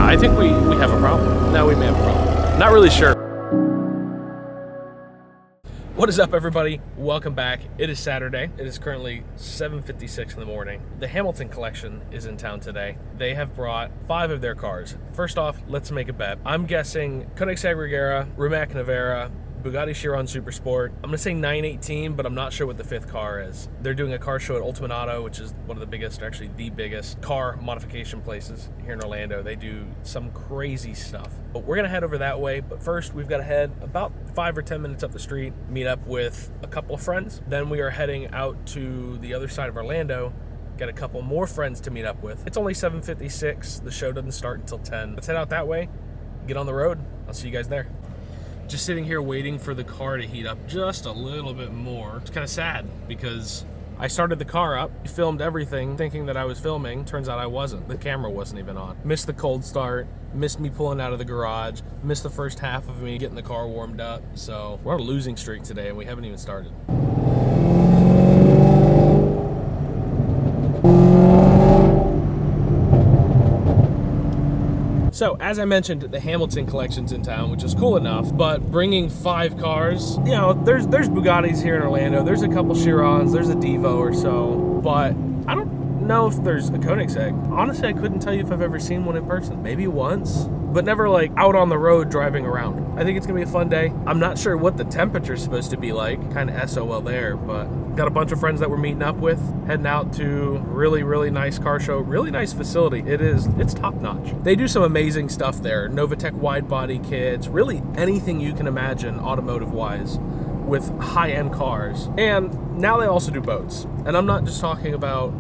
I think we have a problem. No, we may have a problem. Not really sure. What is up, everybody? Welcome back. It is Saturday. It is currently 7:56 in the morning. The Hamilton Collection is in town today. They have brought 5 of their cars. First off, let's make a bet. I'm guessing Koenigsegg Regera, Rimac Nevera, Bugatti Chiron Super Sport. I'm gonna say 918, but I'm not sure what the 5th car is. They're doing a car show at Ultimate Auto, which is one of the biggest, or actually the biggest, car modification places here in Orlando. They do some crazy stuff. But we're gonna head over that way. But first, we've got to head about 5 or 10 minutes up the street, meet up with a couple of friends. Then we are heading out to the other side of Orlando, got a couple more friends to meet up with. It's only 7:56. The show doesn't start until 10. Let's head out that way, get on the road. I'll see you guys there. Just sitting here waiting for the car to heat up just a little bit more. It's kind of sad because I started the car up, filmed everything thinking that I was filming. Turns out I wasn't. The camera wasn't even on. Missed the cold start, missed me pulling out of the garage, missed the first half of me getting the car warmed up. So we're on a losing streak today and we haven't even started. So, as I mentioned, the Hamilton Collection's in town, which is cool enough, but bringing 5 cars, you know, there's Bugattis here in Orlando, there's a couple Chirons, there's a Devo or so, but I don't know if there's a Koenigsegg. Honestly, I couldn't tell you if I've ever seen one in person. Maybe once, but never like out on the road driving around. I think it's gonna be a fun day. I'm not sure what the temperature's supposed to be like, kind of SOL there, but got a bunch of friends that we're meeting up with, heading out to really nice car show, really nice facility. It's top notch. They do some amazing stuff there. Novitec wide body kits, really anything you can imagine automotive wise with high-end cars. And now they also do boats. And I'm not just talking about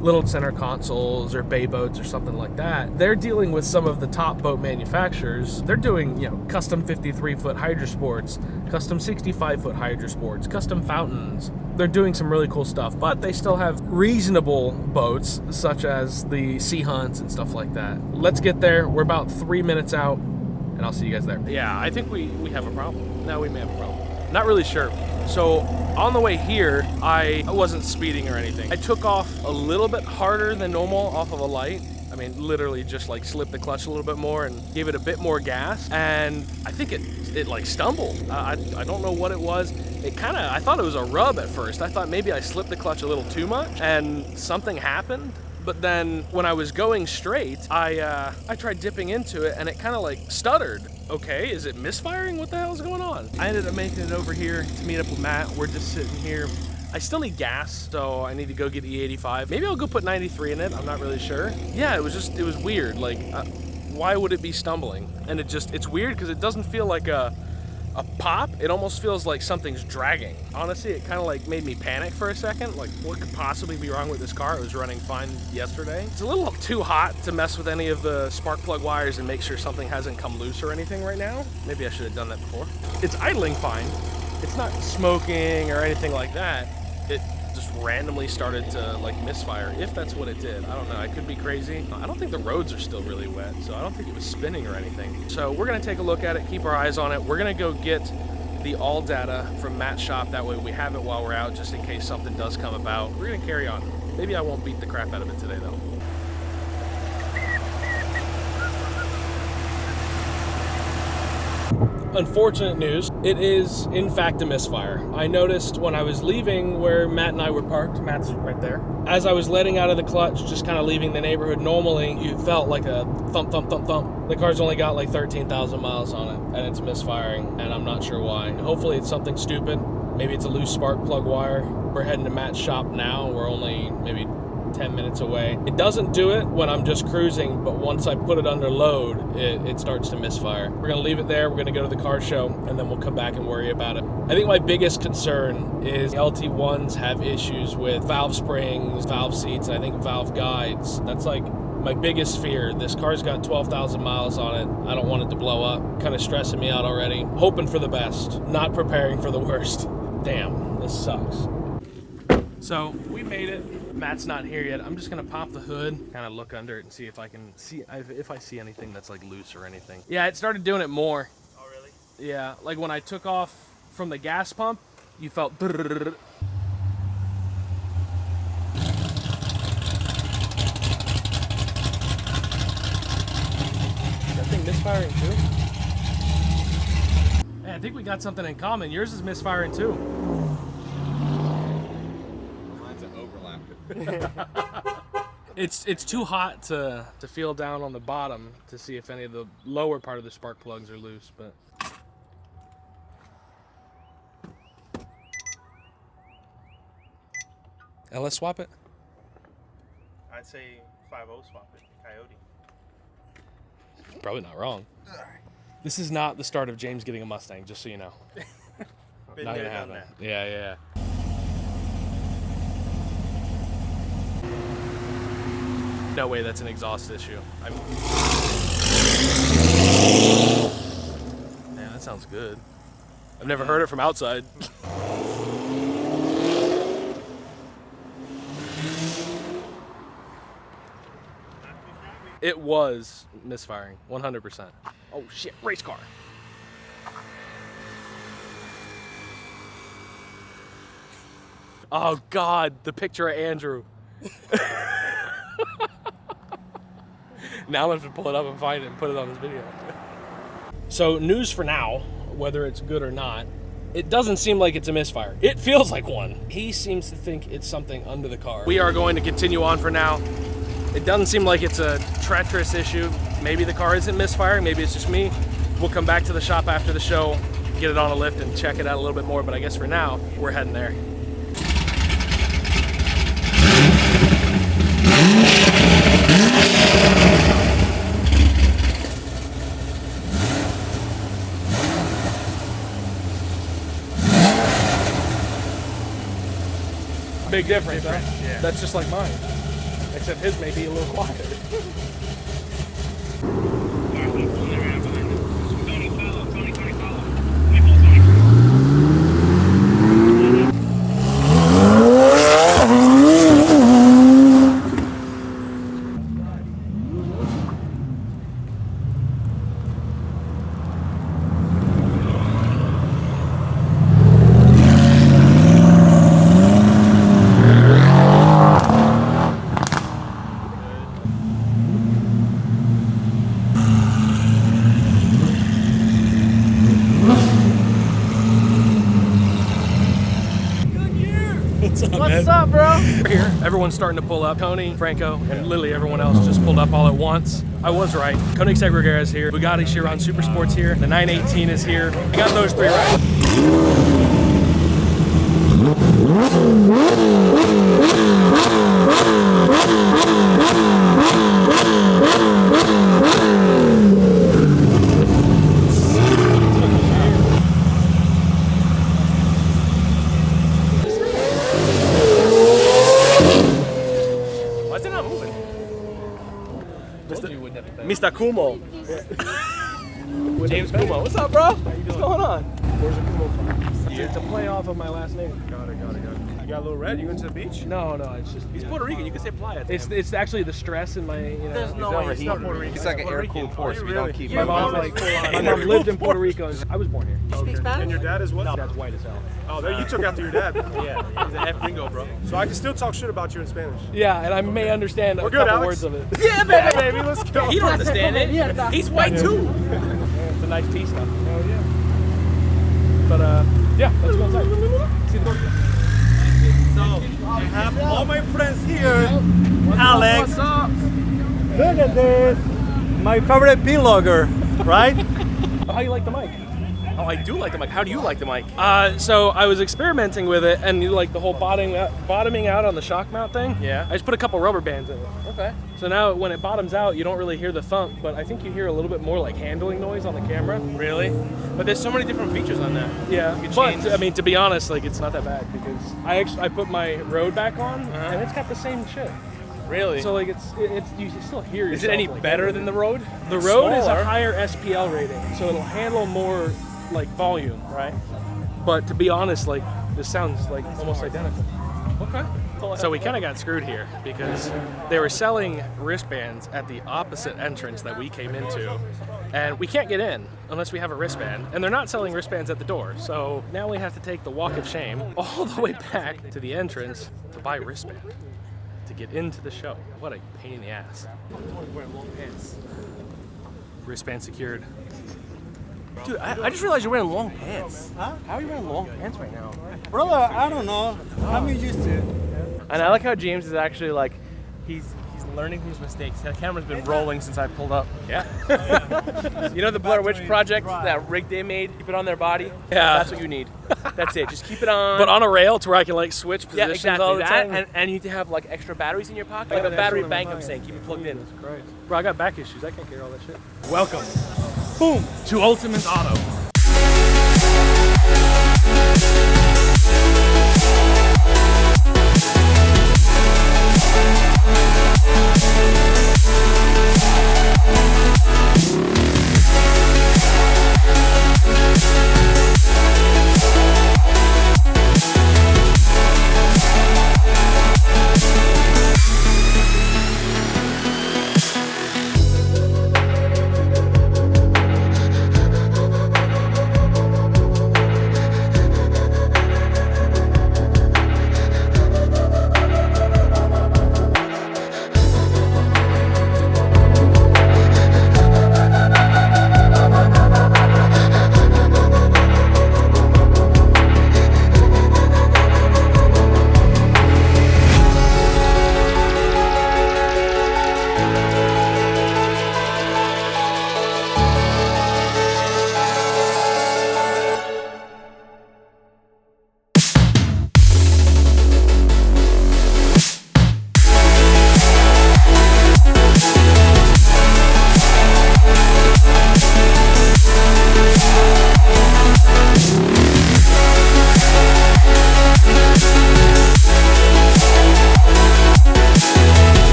little center consoles or bay boats or something like that. They're dealing with some of the top boat manufacturers. They're doing, you know, custom 53-foot Hydrosports, custom 65-foot Hydrosports, custom fountains. They're doing some really cool stuff, but they still have reasonable boats such as the Sea Hunts and stuff like that. Let's get there. We're about 3 minutes out and I'll see you guys there. Yeah, I think we have a problem. No, we may have a problem. Not really sure. So on the way here, I wasn't speeding or anything. I took off a little bit harder than normal off of a light. I mean, literally just like slipped the clutch a little bit more and gave it a bit more gas. And I think it like stumbled. I don't know what it was. I thought it was a rub at first. I thought maybe I slipped the clutch a little too much and something happened. But then when I was going straight, I tried dipping into it and it kind of like stuttered. Okay, is it misfiring? What the hell is going on? I ended up making it over here to meet up with Matt. We're just sitting here. I still need gas, so I need to go get E85. Maybe I'll go put 93 in it. I'm not really sure. Yeah, it was weird. Like, why would it be stumbling? And it's weird because it doesn't feel like a pop. It almost feels like something's dragging. Honestly, it kind of like made me panic for a second. Like, what could possibly be wrong with this car? It was running fine yesterday. It's a little too hot to mess with any of the spark plug wires and make sure something hasn't come loose or anything right now. Maybe I should have done that before. It's idling fine. It's not smoking or anything like that. It just randomly started to like misfire, if that's what it did. I don't know, I could be crazy. I don't think the roads are still really wet, so I don't think it was spinning or anything. So we're gonna take a look at it, keep our eyes on it. We're gonna go get the all data from Matt's shop. That way we have it while we're out, just in case something does come about. We're gonna carry on. Maybe I won't beat the crap out of it today though. Unfortunate news, it is in fact a misfire. I noticed when I was leaving where Matt and I were parked, Matt's right there, as I was letting out of the clutch, just kind of leaving the neighborhood normally, you felt like a thump, thump, thump, thump. The car's only got like 13,000 miles on it, and it's misfiring, and I'm not sure why. Hopefully it's something stupid. Maybe it's a loose spark plug wire. We're heading to Matt's shop now. We're only maybe 10 minutes away. It doesn't do it when I'm just cruising, but once I put it under load, it starts to misfire. We're gonna leave it there, we're gonna go to the car show, and then we'll come back and worry about it. I think my biggest concern is LT1s have issues with valve springs, valve seats, and I think valve guides. That's like my biggest fear. This car's got 12,000 miles on it. I don't want it to blow up. Kind of stressing me out already. Hoping for the best, not preparing for the worst. Damn, this sucks. So we made it. Matt's not here yet. I'm just gonna pop the hood, kind of look under it and see if I can see if I see anything that's like loose or anything. Yeah, it started doing it more. Oh, really? Yeah, like when I took off from the gas pump, you felt. misfiring too? Hey, I think we got something in common. Yours is misfiring too. Mine's an overlap. It's too hot to feel down on the bottom to see if any of the lower part of the spark plugs are loose, but. LS swap it? I'd say 5.0 swap it, Coyote. Probably not wrong. This is not the start of James getting a Mustang, just so you know. Been Not there, gonna done happen. that. Yeah. No way that's an exhaust issue. Man, that sounds good. I've never heard it from outside. It was misfiring, 100%. Oh shit, race car. Oh God, the picture of Andrew. Now I'm gonna have to pull it up and find it and put it on this video. So news for now, whether it's good or not, it doesn't seem like it's a misfire. It feels like one. He seems to think it's something under the car. We are going to continue on for now. It doesn't seem like it's a treacherous issue. Maybe the car isn't misfiring, maybe it's just me. We'll come back to the shop after the show, get it on a lift and check it out a little bit more, but I guess for now, we're heading there. Big difference, huh? Yeah. That's just like mine. Except his may be a little quieter. What's up, bro? We're here. Everyone's starting to pull up. Tony, Franco, and Lily, everyone else just pulled up all at once. I was right. Koenigsegg Regera is here. Bugatti Chiron Super Sport's here. The 918 is here. I got those three right. Why is it not moving? Mr. Kumo. James Kumo. What's up, bro? What's going on? Where's the Kumo from? It's a play off of my last name. Got it. You got a little red? You went to the beach? No, it's just. He's Puerto Rican. You can say playa. It's actually the stress in my, There's no way he's not Puerto Rican. He's like an air-cooled Porsche. We don't keep My him. mom's like, my mom lived in Puerto Rico. And I was born here. You speak Spanish? And your dad is what? That's white as hell. Oh, there you took after your dad. Yeah, he's a half gringo, bro. So I can still talk shit about you in Spanish. Yeah, and I may understand a We're good, couple Alex. words of it. Yeah, baby, let's go. He don't understand it. He's white too. It's a nice tea stuff. Hell yeah. But yeah, let's go inside. See the So I have all my friends here. Alex, What's up? look at this. My favorite vlogger, right? How you like the mic? Oh, I do like the mic. How do you like the mic? So I was experimenting with it, and you like the whole bottoming out on the shock mount thing. Yeah. I just put a couple rubber bands in it. Okay. So now when it bottoms out, you don't really hear the thump, but I think you hear a little bit more like handling noise on the camera. Really? But there's so many different features on that. Yeah, You could but change. I mean, to be honest, like it's not that bad because I put my Road back on, and it's got the same shit. Really? So like it's you still hear yourself. is it any like, better than the Road? The It's Road is a smaller. higher SPL rating, so it'll handle more like volume, right? But to be honest, like this sounds like almost identical. Okay. So we kind of got screwed here because they were selling wristbands at the opposite entrance that we came into, and we can't get in unless we have a wristband, and they're not selling wristbands at the door. So now we have to take the walk of shame all the way back to the entrance to buy a wristband to get into the show. What a pain in the ass. Wristband secured. Dude, I just realized you're wearing long pants. Huh? How are you wearing long pants right now? Brother, I don't know. I'm used to it. And I like how James is actually like, he's learning from his mistakes. That camera's been rolling since I pulled up. Yeah. You know the Blair Witch Project, that rig they made, keep it on their body? Yeah. That's what you need. That's it. Just keep it on. But on a rail to where I can like switch yeah, positions exactly. all the That, time. and you need to have like extra batteries in your pocket. Like a battery bank, I'm saying. Keep it plugged in. Bro, I got back issues. I can't carry all that shit. Welcome, boom, to Ultimate Auto.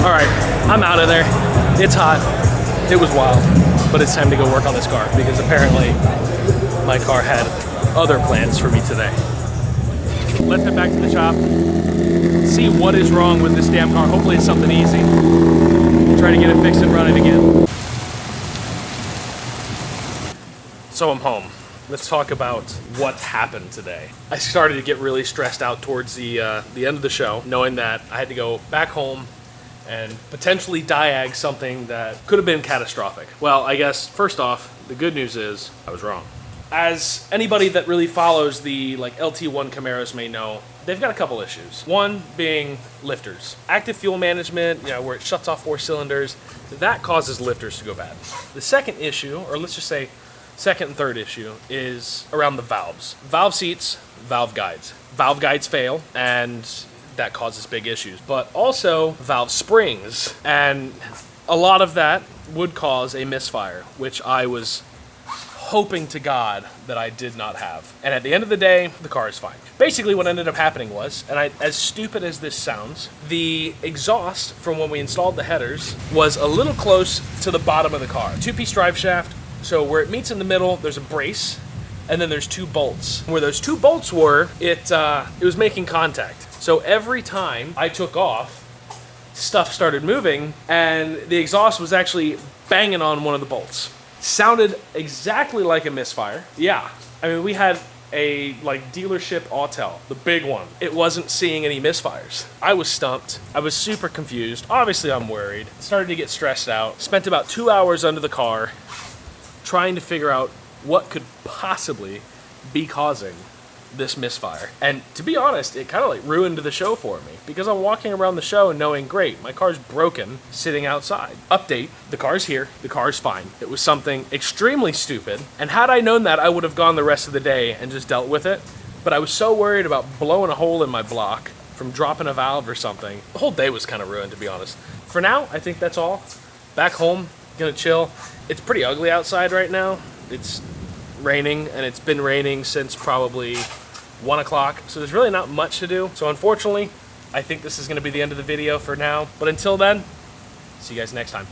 All right, I'm out of there. It's hot. It was wild, but it's time to go work on this car because apparently my car had other plans for me today. Let's head back to the shop, see what is wrong with this damn car. Hopefully it's something easy. Try to get it fixed and running again. So I'm home. Let's talk about what happened today. I started to get really stressed out towards the end of the show, knowing that I had to go back home and potentially diag something that could have been catastrophic. Well, I guess first off, the good news is I was wrong. As anybody that really follows the LT1 Camaros may know, they've got a couple issues. One being lifters. Active fuel management, where it shuts off 4 cylinders, that causes lifters to go bad. The second issue, or let's just say second and third issue, is around the valves. Valve seats, valve guides. Valve guides fail, and that causes big issues. But also valve springs, and a lot of that would cause a misfire, which I was hoping to God that I did not have. And at the end of the day, the car is fine. Basically what ended up happening was, and as stupid as this sounds, the exhaust from when we installed the headers was a little close to the bottom of the car. 2-piece drive shaft, so where it meets in the middle, there's a brace, and then there's 2 bolts. Where those 2 bolts were, it was making contact. So every time I took off, stuff started moving, and the exhaust was actually banging on one of the bolts. Sounded exactly like a misfire. Yeah, I mean, we had a dealership Autel, the big one. It wasn't seeing any misfires. I was stumped. I was super confused. Obviously, I'm worried. Started to get stressed out. Spent about 2 hours under the car trying to figure out what could possibly be causing this misfire. And to be honest, it kind of ruined the show for me because I'm walking around the show knowing, great, my car's broken sitting outside. Update, the car's here, the car's fine. It was something extremely stupid, and had I known that, I would have gone the rest of the day and just dealt with it. But I was so worried about blowing a hole in my block from dropping a valve or something. The whole day was kind of ruined, to be honest. For now, I think that's all. Back home, gonna chill. It's pretty ugly outside right now. It's raining, and it's been raining since probably 1 o'clock, so there's really not much to do. So unfortunately, I think this is going to be the end of the video for now. But until then, see you guys next time.